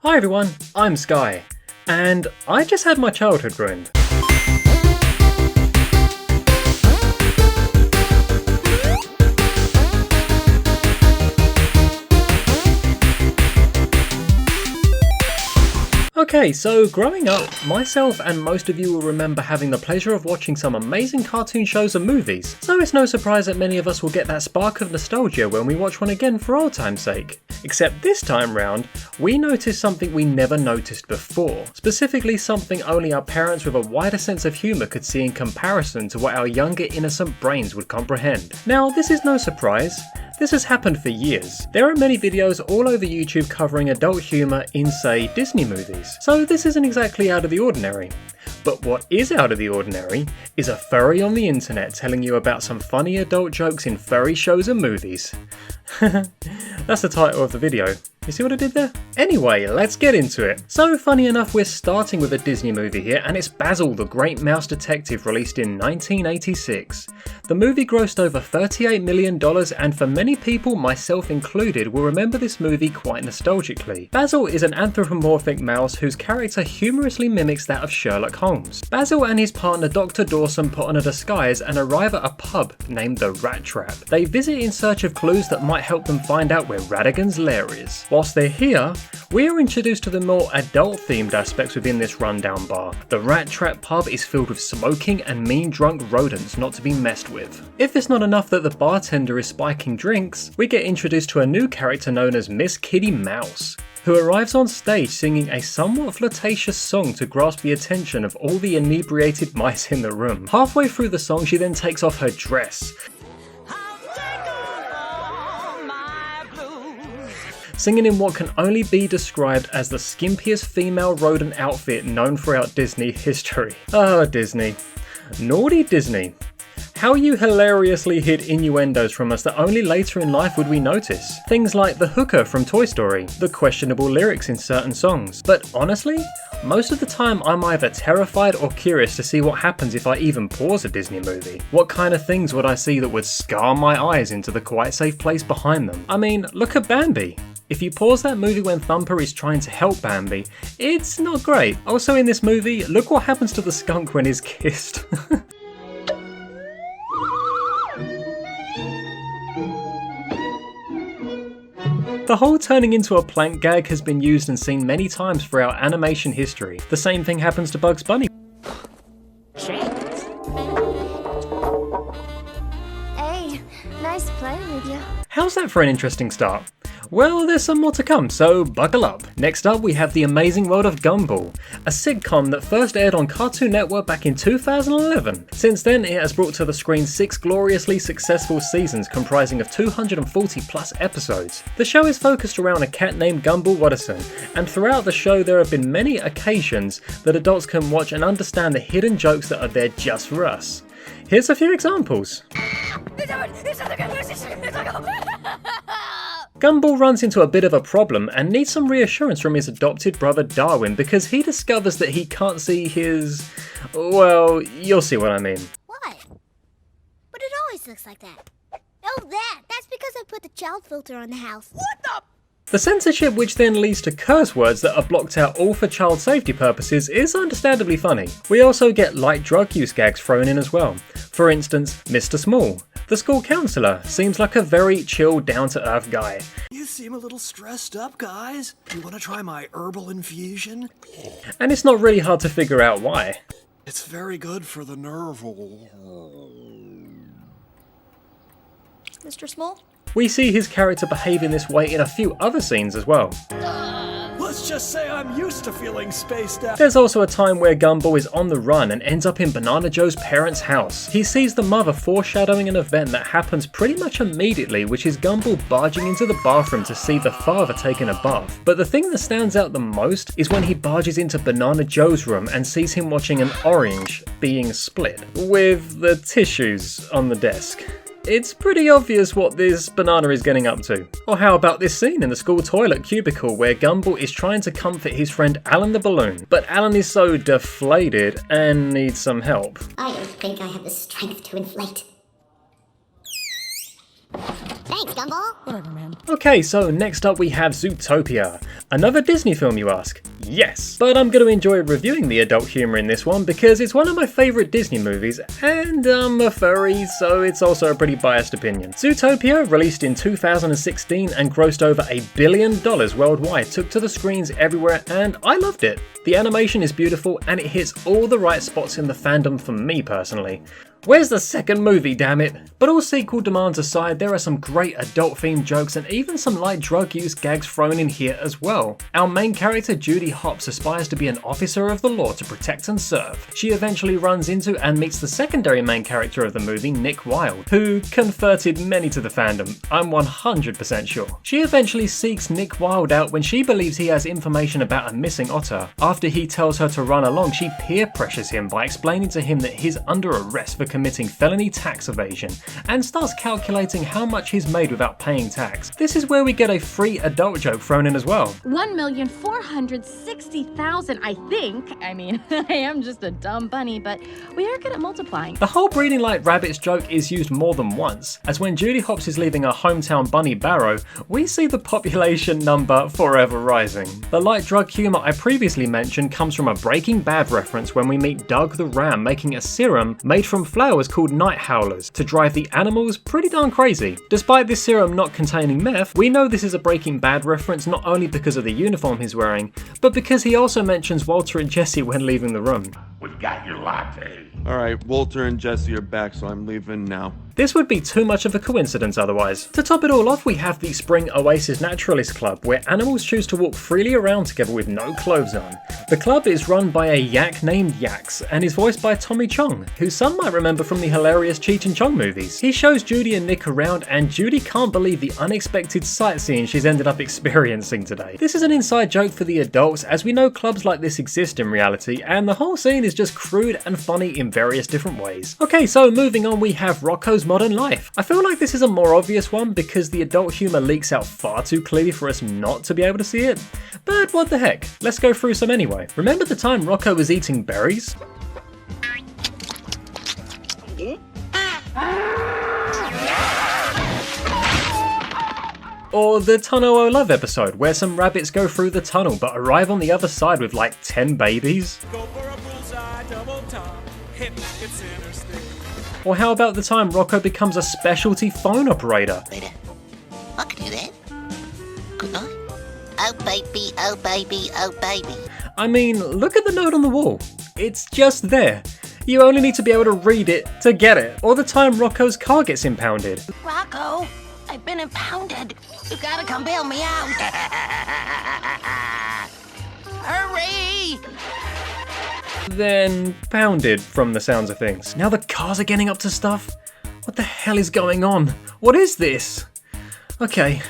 Hi everyone, I'm Sky, and I just had my childhood ruined. Okay, so growing up, myself and most of you will remember having the pleasure of watching some amazing cartoon shows and movies, so it's no surprise that many of us will get that spark of nostalgia when we watch one again for old time's sake. Except this time round, we noticed something we never noticed before, specifically something only our parents with a wider sense of humour could see in comparison to what our younger innocent brains would comprehend. Now, this is no surprise. This has happened for years. There are many videos all over YouTube covering adult humour in, say, Disney movies, so this isn't exactly out of the ordinary. But what is out of the ordinary is a furry on the internet telling you about some funny adult jokes in furry shows and movies. That's the title of the video. You see what I did there? Anyway, let's get into it. So funny enough, we're starting with a Disney movie here, and it's Basil the Great Mouse Detective, released in 1986. The movie grossed over $38 million, and for many people, myself included, will remember this movie quite nostalgically. Basil is an anthropomorphic mouse whose character humorously mimics that of Sherlock Holmes. Basil and his partner Dr. Dawson put on a disguise and arrive at a pub named the Rat Trap. They visit in search of clues that might help them find out where Radigan's lair is. Whilst they're here, we are introduced to the more adult-themed aspects within this rundown bar. The Rat Trap pub is filled with smoking and mean drunk rodents not to be messed with. If it's not enough that the bartender is spiking drinks, we get introduced to a new character known as Miss Kitty Mouse, who arrives on stage singing a somewhat flirtatious song to grasp the attention of all the inebriated mice in the room. Halfway through the song, she then takes off her dress, singing in what can only be described as the skimpiest female rodent outfit known throughout Disney history. Oh, Disney. Naughty Disney. How you hilariously hid innuendos from us that only later in life would we notice. Things like the hooker from Toy Story, the questionable lyrics in certain songs. But honestly, most of the time I'm either terrified or curious to see what happens if I even pause a Disney movie. What kind of things would I see that would scar my eyes into the quite safe place behind them? I mean, look at Bambi. If you pause that movie when Thumper is trying to help Bambi, it's not great. Also in this movie, look what happens to the skunk when he's kissed. The whole turning into a plank gag has been used and seen many times throughout animation history. The same thing happens to Bugs Bunny. Hey, nice playing with you. How's that for an interesting start? Well, there's some more to come, so buckle up. Next up, we have The Amazing World of Gumball, a sitcom that first aired on Cartoon Network back in 2011. Since then, it has brought to the screen 6 gloriously successful seasons comprising of 240 plus episodes. The show is focused around a cat named Gumball Watterson, and throughout the show there have been many occasions that adults can watch and understand the hidden jokes that are there just for us. Here's a few examples. Gumball runs into a bit of a problem and needs some reassurance from his adopted brother Darwin because he discovers that he can't see his... well, you'll see what I mean. What? But it always looks like that. Oh, that's because I put the child filter on the house. What the... The censorship, which then leads to curse words that are blocked out all for child safety purposes, is understandably funny. We also get light drug use gags thrown in as well. For instance, Mr. Small, the school counsellor, seems like a very chill, down-to-earth guy. You seem a little stressed up, guys. You want to try my herbal infusion? And it's not really hard to figure out why. It's very good for the nerve. Mr. Small? We see his character behave in this way in a few other scenes as well. Let's just say I'm used to feeling spaced out. There's also a time where Gumball is on the run and ends up in Banana Joe's parents' house. He sees the mother foreshadowing an event that happens pretty much immediately, which is Gumball barging into the bathroom to see the father taking a bath. But the thing that stands out the most is when he barges into Banana Joe's room and sees him watching an orange being split, with the tissues on the desk. It's pretty obvious what this banana is getting up to. Or how about this scene in the school toilet cubicle where Gumball is trying to comfort his friend Alan the balloon, but Alan is so deflated and needs some help. I don't think I have the strength to inflate. Thanks, Gumball. Whatever, man. Okay, so next up we have Zootopia. Another Disney film, you ask? Yes, but I'm going to enjoy reviewing the adult humour in this one because it's one of my favourite Disney movies, and I'm a furry, so it's also a pretty biased opinion. Zootopia, released in 2016 and grossed over $1 billion worldwide, took to the screens everywhere, and I loved it. The animation is beautiful, and it hits all the right spots in the fandom for me personally. Where's the second movie, damn it? But all sequel demands aside, there are some great adult-themed jokes and even some light drug use gags thrown in here as well. Our main character, Judy Hopps, aspires to be an officer of the law to protect and serve. She eventually runs into and meets the secondary main character of the movie, Nick Wilde, who converted many to the fandom, I'm 100% sure. She eventually seeks Nick Wilde out when she believes he has information about a missing otter. After he tells her to run along, she peer pressures him by explaining to him that he's under arrest for committing felony tax evasion, and starts calculating how much he's made without paying tax. This is where we get a free adult joke thrown in as well. 1,460,000, I think. I mean, I am just a dumb bunny, but we are good at multiplying. The whole breeding like rabbits joke is used more than once, as when Judy Hopps is leaving her hometown bunny Barrow, we see the population number forever rising. The light drug humour I previously mentioned comes from a Breaking Bad reference when we meet Doug the Ram making a serum made from flowers called night howlers to drive the animals pretty darn crazy. Despite this serum not containing meth, we know this is a Breaking Bad reference not only because of the uniform he's wearing, but because he also mentions Walter and Jesse when leaving the room. We've got your latte. Alright, Walter and Jesse are back, so I'm leaving now. This would be too much of a coincidence otherwise. To top it all off, we have the Spring Oasis Naturalist Club, where animals choose to walk freely around together with no clothes on. The club is run by a yak named Yax, and is voiced by Tommy Chong, who some might remember from the hilarious Cheech and Chong movies. He shows Judy and Nick around, and Judy can't believe the unexpected sightseeing she's ended up experiencing today. This is an inside joke for the adults, as we know clubs like this exist in reality, and the whole scene is just crude and funny in various different ways. Okay, so moving on, we have Rockos Modern Life. I feel like this is a more obvious one because the adult humour leaks out far too clearly for us not to be able to see it. But what the heck, let's go through some anyway. Remember the time Rocko was eating berries? Or the Tunnel O Love episode, where some rabbits go through the tunnel but arrive on the other side with like 10 babies? Go for a bullseye, double time, hit like it's interstate. Or how about the time Rocko becomes a specialty phone operator? Later. I can do that. Good night. Oh baby, oh baby, oh baby. I mean, look at the note on the wall. It's just there. You only need to be able to read it to get it. Or the time Rocko's car gets impounded. Rocko, I've been impounded. You gotta come bail me out. Hurry! Then pounded from the sounds of things. Now the cars are getting up to stuff? What the hell is going on? What is this? Okay,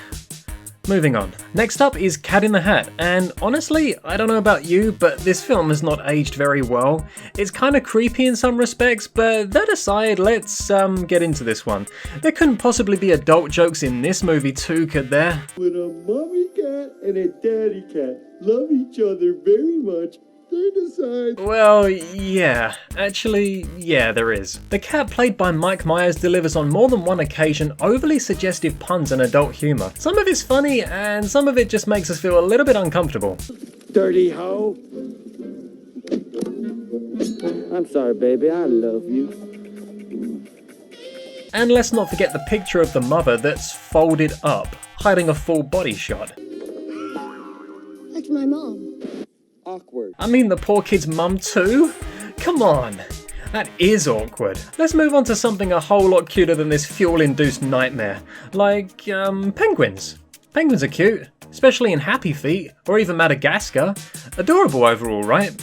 moving on. Next up is Cat in the Hat, and honestly, I don't know about you, but this film has not aged very well. It's kind of creepy in some respects, but that aside, let's get into this one. There couldn't possibly be adult jokes in this movie too, could there? When a mommy cat and a daddy cat love each other very much, they decide... Well, yeah. Actually, yeah, there is. The cat played by Mike Myers delivers on more than one occasion overly suggestive puns and adult humour. Some of it's funny, and some of it just makes us feel a little bit uncomfortable. Dirty hoe. I'm sorry, baby. I love you. And let's not forget the picture of the mother that's folded up, hiding a full body shot. That's my mom. Awkward. I mean the poor kid's mum too? Come on. That is awkward. Let's move on to something a whole lot cuter than this fuel-induced nightmare. Like, penguins. Penguins are cute, especially in Happy Feet, or even Madagascar. Adorable overall, right?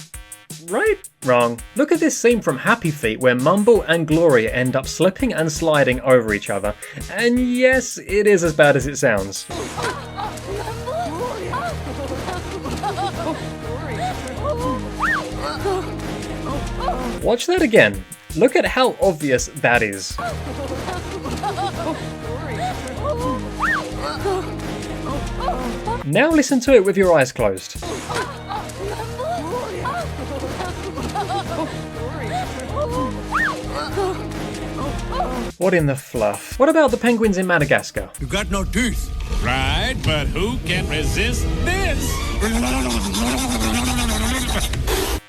Right? Wrong. Look at this scene from Happy Feet where Mumble and Gloria end up slipping and sliding over each other. And yes, it is as bad as it sounds. Watch that again. Look at how obvious that is. Now listen to it with your eyes closed. What in the fluff? What about the penguins in Madagascar? You got no teeth. Right, but who can resist this?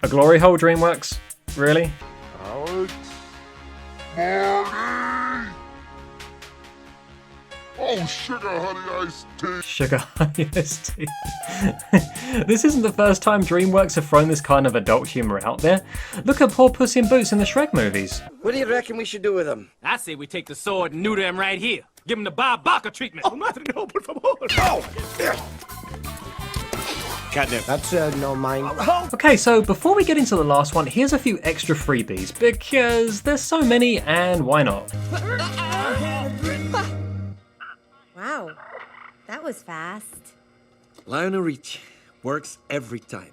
A glory hole, DreamWorks? Really? Oh, sugar honey iced tea. Sugar honey iced tea. This isn't the first time DreamWorks have thrown this kind of adult humour out there. Look at poor Puss in Boots in the Shrek movies. What do you reckon we should do with him? I say we take the sword and neuter him right here. Give him the Bob Barker treatment. Oh, no, por favor. Catnip. That's no mine. Okay, so before we get into the last one, here's a few extra freebies, because there's so many and why not? Wow, that was fast. Lionel Richie works every time.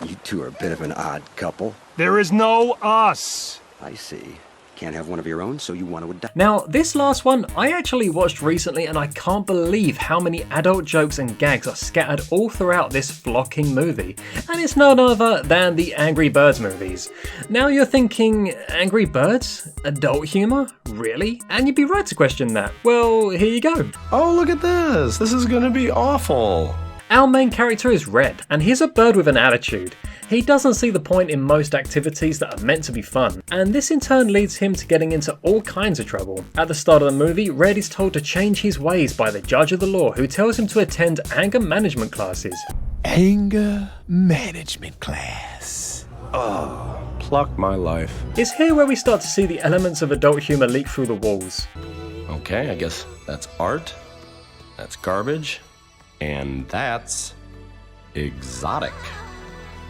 You two are a bit of an odd couple. There is no us. I see. Can't have one of your own, so you want to adopt. Now, this last one I actually watched recently and I can't believe how many adult jokes and gags are scattered all throughout this flocking movie. And it's none other than the Angry Birds movies. Now you're thinking, Angry Birds? Adult humour? Really? And you'd be right to question that. Well, here you go. Oh, look at this. This is gonna be awful. Our main character is Red, and he's a bird with an attitude. He doesn't see the point in most activities that are meant to be fun, and this in turn leads him to getting into all kinds of trouble. At the start of the movie, Red is told to change his ways by the judge of the law, who tells him to attend anger management classes. Anger management class. Oh, pluck my life. It's here where we start to see the elements of adult humour leak through the walls. Okay, I guess that's art, that's garbage, and that's exotic.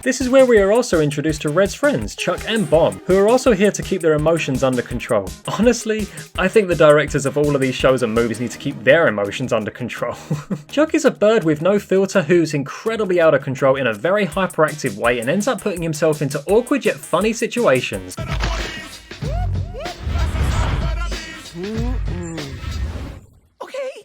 This is where we are also introduced to Red's friends, Chuck and Bomb, who are also here to keep their emotions under control. Honestly, I think the directors of all of these shows and movies need to keep their emotions under control. Chuck is a bird with no filter who's incredibly out of control in a very hyperactive way and ends up putting himself into awkward yet funny situations.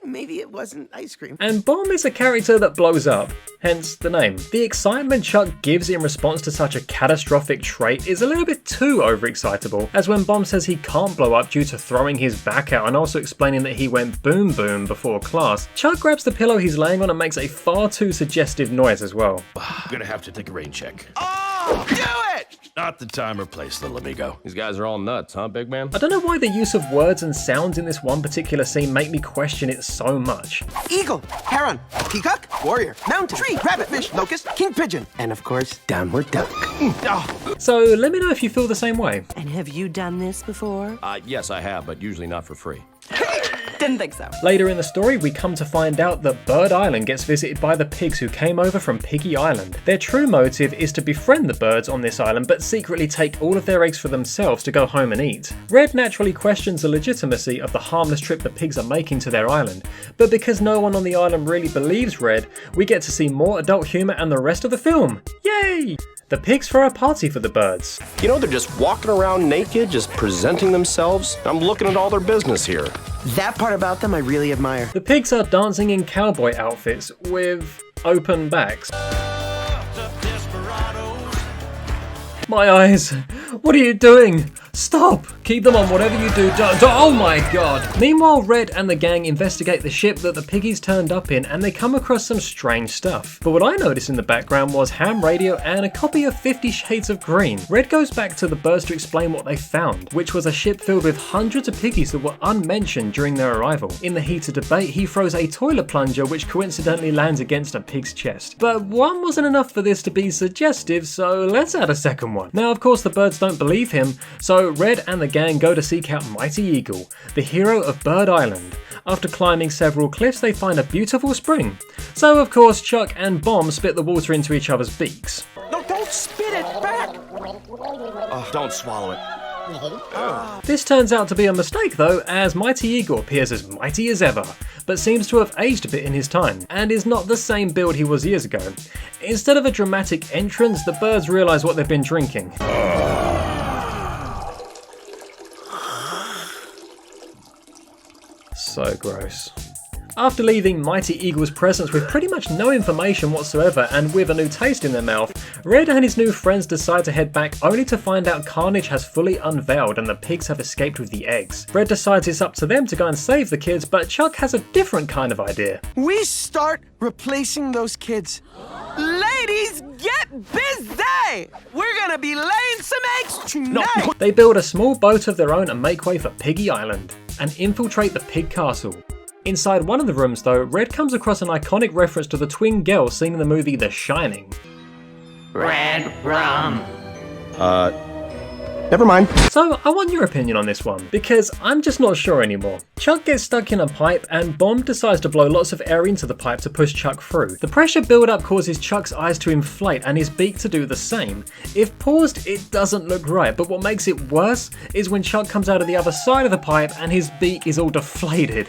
Maybe it wasn't ice cream. And Bomb is a character that blows up, hence the name. The excitement Chuck gives in response to such a catastrophic trait is a little bit too overexcitable, as when Bomb says he can't blow up due to throwing his back out and also explaining that he went boom boom before class, Chuck grabs the pillow he's laying on and makes a far too suggestive noise as well. I'm gonna have to take a rain check. Oh, do it! Not the time or place, little amigo. These guys are all nuts, huh, big man? I don't know why the use of words and sounds in this one particular scene make me question it so much. Eagle, heron, peacock, warrior, mountain, tree, rabbit, fish, locust, king pigeon, and of course, downward duck. So let me know if you feel the same way. And have you done this before? Yes, I have, but usually not for free. Didn't think so. Later in the story, we come to find out that Bird Island gets visited by the pigs who came over from Piggy Island. Their true motive is to befriend the birds on this island, but secretly take all of their eggs for themselves to go home and eat. Red naturally questions the legitimacy of the harmless trip the pigs are making to their island, but because no one on the island really believes Red, we get to see more adult humour and the rest of the film. Yay! The pigs throw a party for the birds. You know, they're just walking around naked, just presenting themselves. I'm looking at all their business here. That part about them I really admire. The pigs are dancing in cowboy outfits with open backs. My eyes! What are you doing? Stop! Keep them on, whatever you do. Oh my god! Meanwhile, Red and the gang investigate the ship that the piggies turned up in and they come across some strange stuff. But what I noticed in the background was ham radio and a copy of 50 Shades of Green. Red goes back to the birds to explain what they found, which was a ship filled with hundreds of piggies that were unmentioned during their arrival. In the heat of debate, he throws a toilet plunger which coincidentally lands against a pig's chest. But one wasn't enough for this to be suggestive, so let's add a second one. Now, of course, the birds don't believe him, so Red and the gang go to seek out Mighty Eagle, the hero of Bird Island. After climbing several cliffs, they find a beautiful spring. So, of course, Chuck and Bomb spit the water into each other's beaks. No, don't spit it back! Oh, don't swallow it. This turns out to be a mistake though, as Mighty Eagle appears as mighty as ever, but seems to have aged a bit in his time, and is not the same build he was years ago. Instead of a dramatic entrance, the birds realise what they've been drinking. So gross. After leaving Mighty Eagle's presence with pretty much no information whatsoever and with a new taste in their mouth, Red and his new friends decide to head back only to find out Carnage has fully unveiled and the pigs have escaped with the eggs. Red decides it's up to them to go and save the kids, but Chuck has a different kind of idea. We start replacing those kids. Ladies, get busy! We're gonna be laying some eggs tonight! They build a small boat of their own and make way for Piggy Island and infiltrate the pig castle. Inside one of the rooms though, Red comes across an iconic reference to the twin girls seen in the movie The Shining. Red rum. Never mind. So I want your opinion on this one, because I'm just not sure anymore. Chuck gets stuck in a pipe and Bomb decides to blow lots of air into the pipe to push Chuck through. The pressure build-up causes Chuck's eyes to inflate and his beak to do the same. If paused, it doesn't look right, but what makes it worse is when Chuck comes out of the other side of the pipe and his beak is all deflated.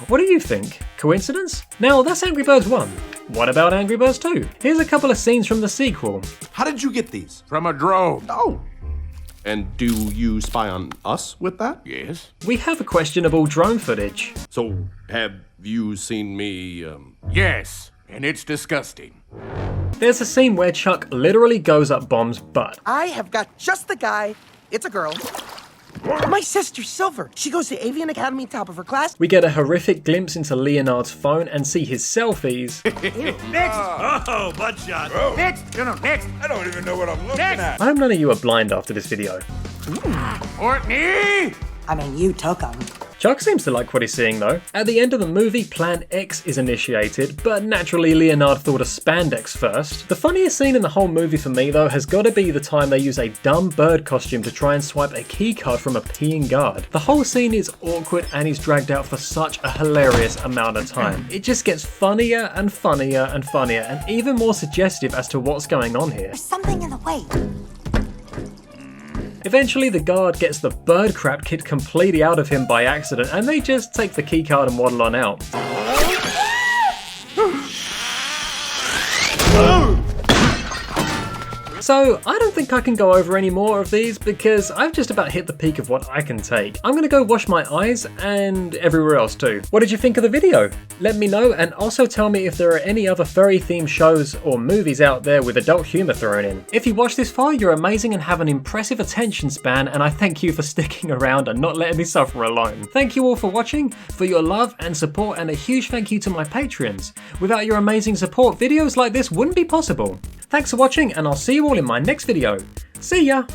What do you think? Coincidence? Now that's Angry Birds 1. What about Angry Birds 2? Here's a couple of scenes from the sequel. How did you get these? From a drone. Oh. And do you spy on us with that? Yes. We have a questionable drone footage. So, have you seen me, Yes, and it's disgusting. There's a scene where Chuck literally goes up Bomb's butt. I have got just the guy. It's a girl. My sister, Silver. She goes to Avian Academy, top of her class. We get a horrific glimpse into Leonard's phone and see his selfies. Next! Oh, butt shot. Whoa. Next! No, next! I don't even know what I'm looking at. I hope none of you are blind after this video. Courtney! I mean, you took them. Chuck seems to like what he's seeing though. At the end of the movie, Plan X is initiated, but naturally Leonard thought of spandex first. The funniest scene in the whole movie for me though has got to be the time they use a dumb bird costume to try and swipe a keycard from a peeing guard. The whole scene is awkward and he's dragged out for such a hilarious amount of time. It just gets funnier and funnier and funnier and even more suggestive as to what's going on here. There's something in the way. Eventually the guard gets the bird crap kicked completely out of him by accident and they just take the keycard and waddle on out. So I don't think I can go over any more of these because I've just about hit the peak of what I can take. I'm gonna go wash my eyes and everywhere else too. What did you think of the video? Let me know and also tell me if there are any other furry themed shows or movies out there with adult humor thrown in. If you watched this far, you're amazing and have an impressive attention span and I thank you for sticking around and not letting me suffer alone. Thank you all for watching, for your love and support, and a huge thank you to my Patreons. Without your amazing support, videos like this wouldn't be possible. Thanks for watching and I'll see you all in my next video. See ya!